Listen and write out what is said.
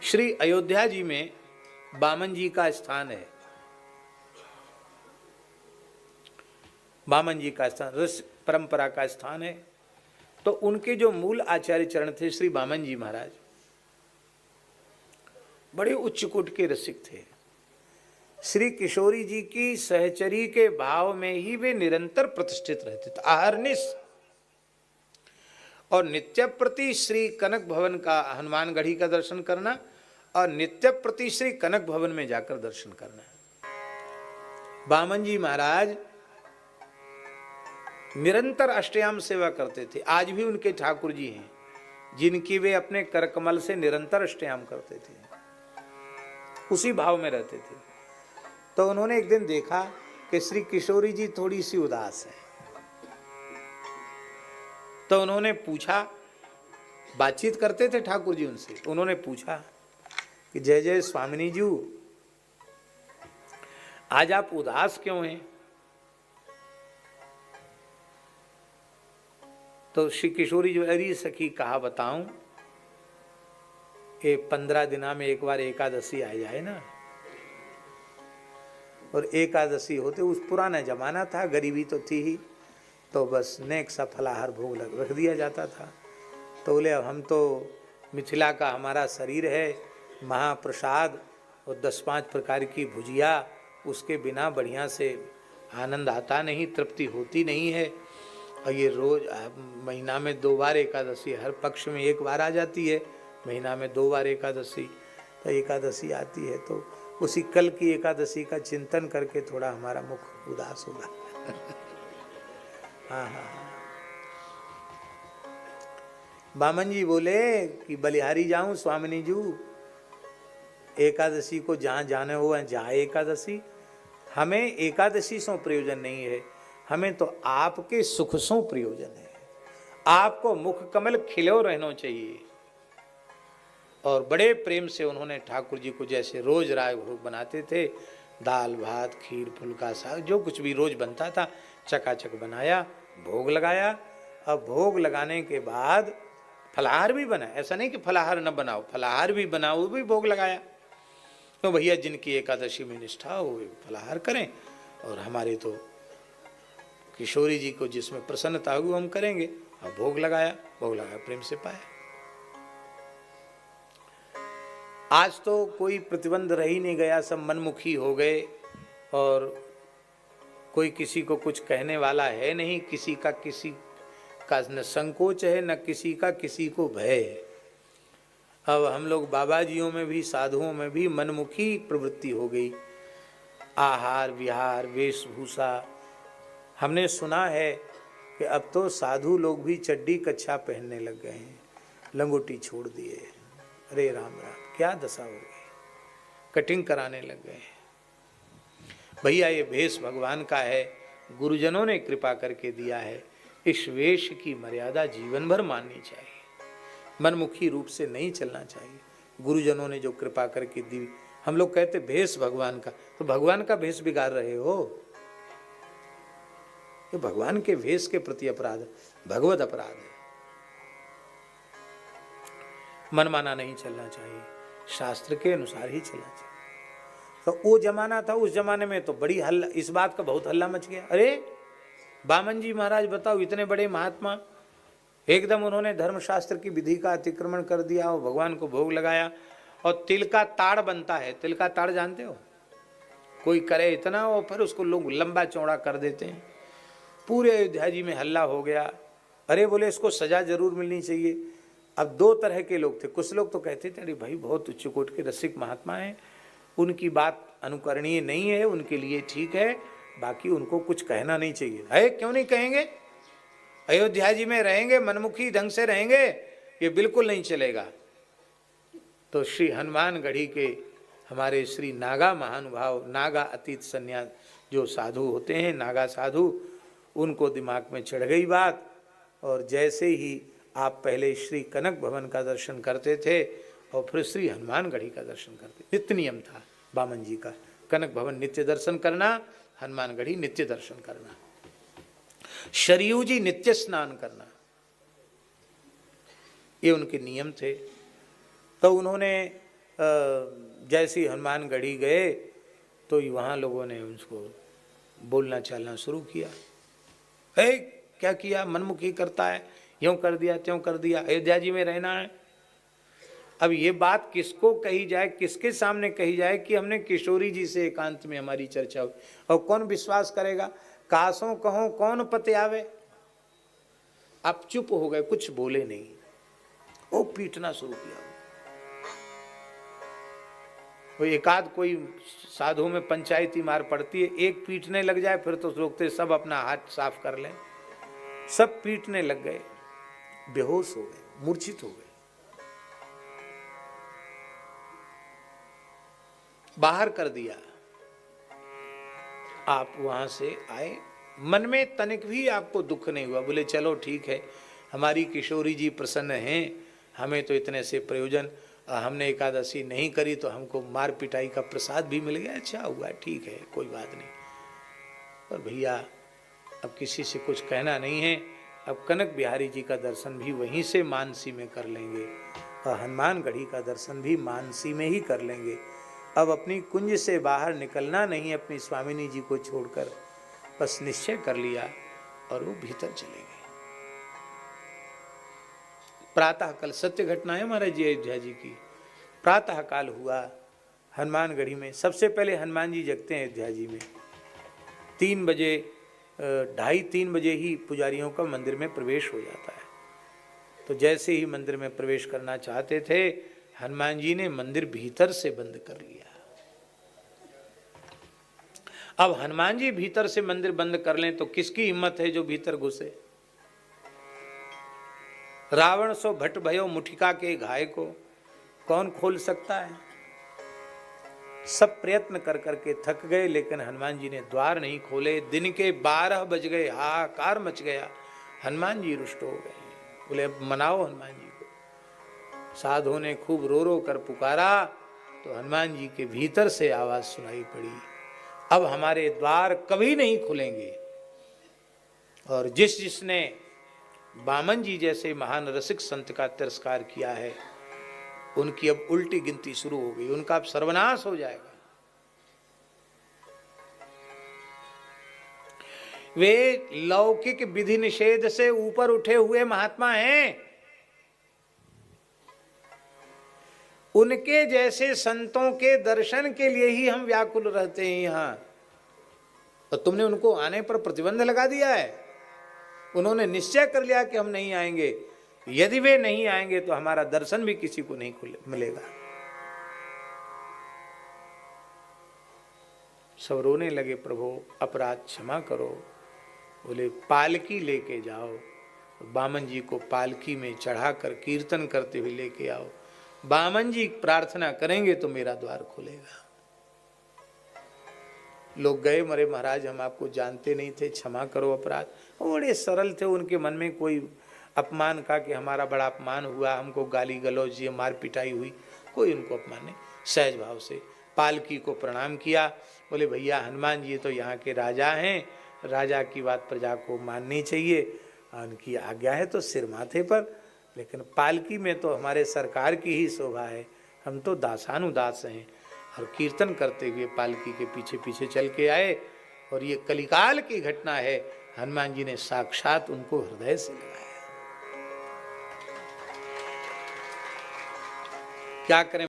श्री अयोध्या जी में बामन जी का स्थान है। बामन जी का स्थान रस परंपरा का स्थान है। तो उनके जो मूल आचार्य चरण थे श्री बामन जी महाराज, बड़े उच्च कोटि के रसिक थे। श्री किशोरी जी की सहचरी के भाव में ही वे निरंतर प्रतिष्ठित रहते थे, अहर्निश। और नित्य प्रति श्री कनक भवन का, हनुमानगढ़ी का दर्शन करना और नित्य प्रति श्री कनक भवन में जाकर दर्शन करना। बामन जी महाराज निरंतर अष्टयाम सेवा करते थे। आज भी उनके ठाकुर जी हैं जिनकी वे अपने करकमल से निरंतर अष्टयाम करते थे, उसी भाव में रहते थे। तो उन्होंने एक दिन देखा कि श्री किशोरी जी थोड़ी सी उदास है। तो उन्होंने पूछा, बातचीत करते थे ठाकुर जी उनसे, उन्होंने पूछा कि जय जय स्वामिनी जी, आज आप उदास क्यों हैं? तो श्री किशोरी जी, अरे सखी कहा बताऊं, ये 15 दिना में एक बार एकादशी आ जाए ना, और एकादशी होते, उस पुराना जमाना था, गरीबी तो थी ही, तो बस नेक सा फलाहार भोग रख दिया जाता था। तो बोले अब हम तो मिथिला का हमारा शरीर है, महाप्रसाद और 10-5 प्रकार की भुजिया, उसके बिना बढ़िया से आनंद आता नहीं, तृप्ति होती नहीं है। और ये रोज महीना में 2 बार एकादशी, हर पक्ष में 1 बार आ जाती है, महीना में 2 बार एकादशी। तो एकादशी आती है तो उसी कल की एकादशी का चिंतन करके थोड़ा हमारा मुख उदास होगा। हाँ हाँ हाँ। बामन जी बोले कि बलिहारी जाऊं स्वामिनी जी, एकादशी को जहाँ जाने हो जहाँ एकादशी, हमें एकादशी से प्रयोजन नहीं है, हमें तो आपके सुख से प्रयोजन है। आपको मुख कमल खिलो रहना चाहिए। और बड़े प्रेम से उन्होंने ठाकुर जी को जैसे रोज राय भोग बनाते थे, दाल भात खीर फुल्का साग जो कुछ भी रोज बनता था, चकाचक बनाया, भोग लगाया। अब भोग लगाने के बाद फलाहार भी बना, ऐसा नहीं कि फलाहार न बनाओ, फलाहार भी बनाओ, भी भोग लगाया। तो भैया जिनकी एकादशी में निष्ठा हो वे फलाहार करें, और हमारे तो किशोरी जी को जिसमें प्रसन्नता हुई हम करेंगे। अब भोग लगाया, प्रेम से पाया। आज तो कोई प्रतिबंध रह ही नहीं गया, सब मनमुखी हो गए और कोई किसी को कुछ कहने वाला है नहीं, किसी का न संकोच है न किसी का किसी को भय है। अब हम लोग बाबाजियों में भी, साधुओं में भी मनमुखी प्रवृत्ति हो गई। आहार विहार वेशभूषा, हमने सुना है कि अब तो साधु लोग भी चड्डी कच्छा पहनने लग गए हैं, लंगोटी छोड़ दिए। अरे राम राम, क्या दशा हो गई, कटिंग कराने लग गए। भैया ये भेष भगवान का है, गुरुजनों ने कृपा करके दिया है, इस वेश की मर्यादा जीवन भर माननी चाहिए, मनमुखी रूप से नहीं चलना चाहिए। गुरुजनों ने जो कृपा करके दी, हम लोग कहते भेष भगवान का, तो भगवान का भेष बिगाड़ रहे हो, ये भगवान के भेष के प्रति अपराध, भगवत अपराध है। मनमाना नहीं चलना चाहिए, शास्त्र के अनुसार ही चलना चाहिए। तो वो जमाना था, उस जमाने में तो बड़ी हल्ला, इस बात का बहुत हल्ला मच गया। अरे बामन जी महाराज बताओ, इतने बड़े महात्मा, एकदम उन्होंने धर्मशास्त्र की विधि का अतिक्रमण कर दिया और भगवान को भोग लगाया। और तिल का ताड़ बनता है, तिल का ताड़ जानते हो, कोई करे इतना और फिर उसको लोग लंबा चौड़ा कर देते हैं। पूरे अयोध्या जी में हल्ला हो गया। अरे बोले इसको सजा जरूर मिलनी चाहिए। अब 2 तरह के लोग थे, कुछ लोग तो कहते थे अरे भाई बहुत उच्च कोटि के रसिक महात्मा हैं, उनकी बात अनुकरणीय नहीं है, उनके लिए ठीक है, बाकी उनको कुछ कहना नहीं चाहिए। है क्यों नहीं कहेंगे, अयोध्या जी में रहेंगे, मनमुखी ढंग से रहेंगे, ये बिल्कुल नहीं चलेगा। तो श्री हनुमानगढ़ी के हमारे श्री नागा महानुभाव, नागा अतीत संन्यास जो साधु होते हैं, नागा साधु, उनको दिमाग में चढ़ गई बात। और जैसे ही आप पहले श्री कनक भवन का दर्शन करते थे और फिर श्री हनुमानगढ़ी का दर्शन करते, नित्य नियम था बामन जी का, कनक भवन नित्य दर्शन करना, हनुमानगढ़ी नित्य दर्शन करना, शरयू जी नित्य स्नान करना, ये उनके नियम थे। तो उन्होंने जैसे ही हनुमानगढ़ी गए तो वहाँ लोगों ने उसको बोलना चालना शुरू किया। हे क्या किया, मनमुखी करता है, यूँ कर दिया त्यों कर दिया, अयोध्या जी में रहना है। अब ये बात किसको कही जाए, किसके सामने कही जाए कि हमने किशोरी जी से एकांत में हमारी चर्चा हुई, और कौन विश्वास करेगा। कासों कहो कौन पते आवे। आप चुप हो गए, कुछ बोले नहीं, वो पीटना शुरू किया। वो एकाध कोई साधु में पंचायती मार पड़ती है, एक पीटने लग जाए फिर तो रोकते सब अपना हाथ साफ कर लें। सब पीटने लग गए, बेहोश हो गए, मूर्छित हो गए। बाहर कर दिया। आप वहां से आए, मन में तनिक भी आपको दुख नहीं हुआ। बोले चलो ठीक है, हमारी किशोरी जी प्रसन्न हैं, हमें तो इतने से प्रयोजन, हमने एकादशी नहीं करी तो हमको मार पिटाई का प्रसाद भी मिल गया, अच्छा हुआ, ठीक है, कोई बात नहीं। पर भैया अब किसी से कुछ कहना नहीं है। अब कनक बिहारी जी का दर्शन भी वहीं से मानसी में कर लेंगे, और हनुमानगढ़ी का दर्शन भी मानसी में ही कर लेंगे। अब अपनी कुंज से बाहर निकलना नहीं, अपनी स्वामिनी जी को छोड़कर, बस निश्चय कर लिया और वो भीतर चले गए। प्रातः काल, सत्य घटना है महाराज जी अयोध्या जी की। प्रातः काल हुआ हनुमानगढ़ी में। सबसे पहले हनुमान जी जगते हैं अयोध्या जी में 3 बजे, 2:30-3 बजे ही पुजारियों का मंदिर में प्रवेश हो जाता है। तो जैसे ही मंदिर में प्रवेश करना चाहते थे, हनुमान जी ने मंदिर भीतर से बंद कर लिया। अब हनुमान जी भीतर से मंदिर बंद कर लें तो किसकी हिम्मत है जो भीतर घुसे। रावण सो भट भयो मुठिका के घाय को कौन खोल सकता है। सब प्रयत्न कर करके थक गए, लेकिन हनुमान जी ने द्वार नहीं खोले। दिन के 12 बज गए, हाहाकार मच गया। हनुमान जी रुष्ट हो गए, बोले अब मनाओ हनुमान जी को। साधुओं ने खूब रो रो कर पुकारा तो हनुमान जी के भीतर से आवाज सुनाई पड़ी, अब हमारे द्वार कभी नहीं खुलेंगे। और जिसने बामन जी जैसे महान रसिक संत का तिरस्कार किया है, उनकी अब उल्टी गिनती शुरू हो गई, उनका अब सर्वनाश हो जाएगा। वे लौकिक विधि निषेध से ऊपर उठे हुए महात्मा हैं। उनके जैसे संतों के दर्शन के लिए ही हम व्याकुल रहते हैं यहाँ। तो तुमने उनको आने पर प्रतिबंध लगा दिया है। उन्होंने निश्चय कर लिया कि हम नहीं आएंगे। यदि वे नहीं आएंगे तो हमारा दर्शन भी किसी को नहीं मिलेगा। सब रोने लगे, प्रभु अपराध क्षमा करो। बोले पालकी लेके जाओ, बामन जी को पालकी में चढ़ाकर कीर्तन करते हुए लेके आओ। बामन जी प्रार्थना करेंगे तो मेरा द्वार खुलेगा। लोग गए, मरे महाराज हम आपको जानते नहीं थे, क्षमा करो अपराध। वो बड़े सरल थे, उनके मन में कोई अपमान का कि हमारा बड़ा अपमान हुआ, हमको गाली गलौज ये मार पिटाई हुई, कोई उनको अपमान नहीं। सहज भाव से पालकी को प्रणाम किया। बोले भैया हनुमान जी तो यहाँ के राजा हैं, राजा की बात प्रजा को माननी चाहिए, उनकी आज्ञा है तो सिर माथे पर, लेकिन पालकी में तो हमारे सरकार की ही शोभा है, हम तो दासानुदास हैं। और कीर्तन करते हुए पालकी के पीछे पीछे चल के आए। और ये कलिकाल की घटना है, हनुमान जी ने साक्षात उनको हृदय से लगाया। क्या करें।